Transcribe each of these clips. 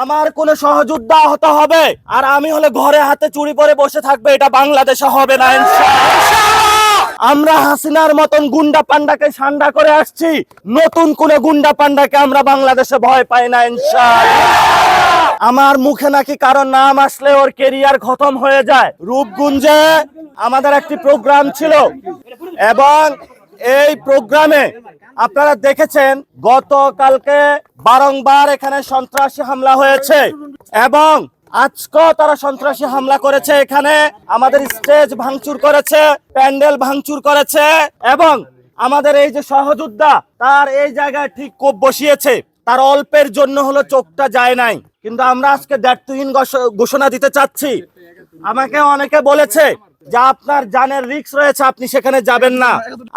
আমার কোন সহযোদ্ধা হতে হবে আর আমি হলে ঘরে হাতে চুরি পরে বসে থাকবে, এটা বাংলাদেশে হবে না ইনশাআল্লাহ। আমরা হাসিনার মতন গুন্ডা পান্ডাকে ঠান্ডা করে আসছি, নতুন কোন গুন্ডা পান্ডাকে আমরা বাংলাদেশে ভয় পাই না ইনশাআল্লাহ। আমার মুখে নাকি কারণ নাম আসলে ওর কেরিয়ার খতম হয়ে যায়। রূপগঞ্জে আমাদের একটি প্রোগ্রাম ছিল এবং এই প্রোগ্রামে আপনারা দেখেছেন গতকালকে বারংবার এখানে সন্ত্রাসী হামলা হয়েছে এবং আজকেও তারা সন্ত্রাসী হামলা করেছে। এখানে আমাদের স্টেজ ভাঙচুর করেছে, প্যান্ডেল ভাঙচুর করেছে এবং আমাদের এই যে সহযোদ্ধা তার এই জায়গায় ঠিক কোপ বসিয়েছে। তার অল্পের জন্য হলো চোখটা যায় নাই, কিন্তু আমরা আজকে দায়িত্বহীন ঘোষণা দিতে চাচ্ছি। আমাকে অনেকে বলেছে যে আপনার জানের রিস্ক রয়েছে, আপনি সেখানে যাবেন না।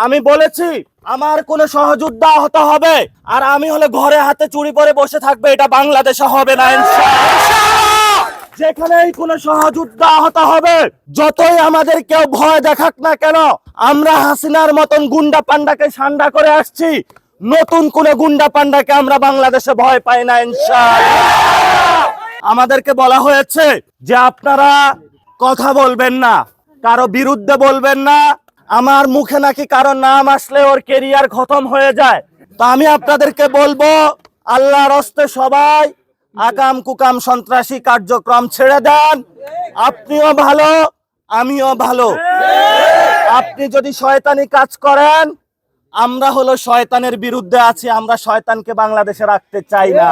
আমি বলেছি আমার কোন সহযোদ্ধা হতে হবে আর আমি হলে ঘরে হাতে চুরি পরে বসে থাকবে, এটা বাংলাদেশে হবে না ইনশাআল্লাহ। যেখানেই কোন সহযোদ্ধা হতে হবে, যতই আমাদের কেউ ভয় দেখাক না কেন, আমরা হাসিনার মতন গুন্ডা পান্ডাকে ঠান্ডা করে আসছি, নতুন কোন গুন্ডা পান্ডাকে আমরা বাংলাদেশে ভয় পাই না ইনশাআল্লাহ। আমাদেরকে বলা হয়েছে যে আপনারা কথা বলবেন না, কারো বিরুদ্ধে বলবেন না। আমার মুখে নাকি কারো নাম আসলে ওর কেরিয়ার খতম হয়ে যায়। তো আমি আপনাদেরকে বলবো আল্লাহর হস্তে সবাই আকাম কুকাম সন্ত্রাসী কার্যক্রম ছেড়ে দেন। আপনিও ভালো, আমিও ভালো। আপনি যদি শয়তানি কাজ করেন, আমরা হলো শয়তানের বিরুদ্ধে আছি, আমরা শয়তানকে বাংলাদেশে রাখতে চাই না।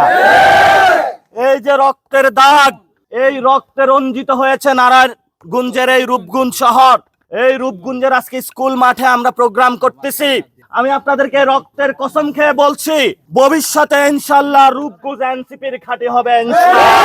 এই যে রক্তের দাগ, এই রক্তে রঞ্জিত হয়েছে নারায়ণগঞ্জের এই রূপগঞ্জ শহর। এই রূপগঞ্জের আজকে স্কুল মাঠে আমরা প্রোগ্রাম করতেছি। আমি আপনাদেরকে রক্তের কসম খেয়ে বলছি, ভবিষ্যতে ইনশাআল্লাহ রূপগঞ্জ এনসিপির ঘাঁটি হবে ইনশাআল্লাহ।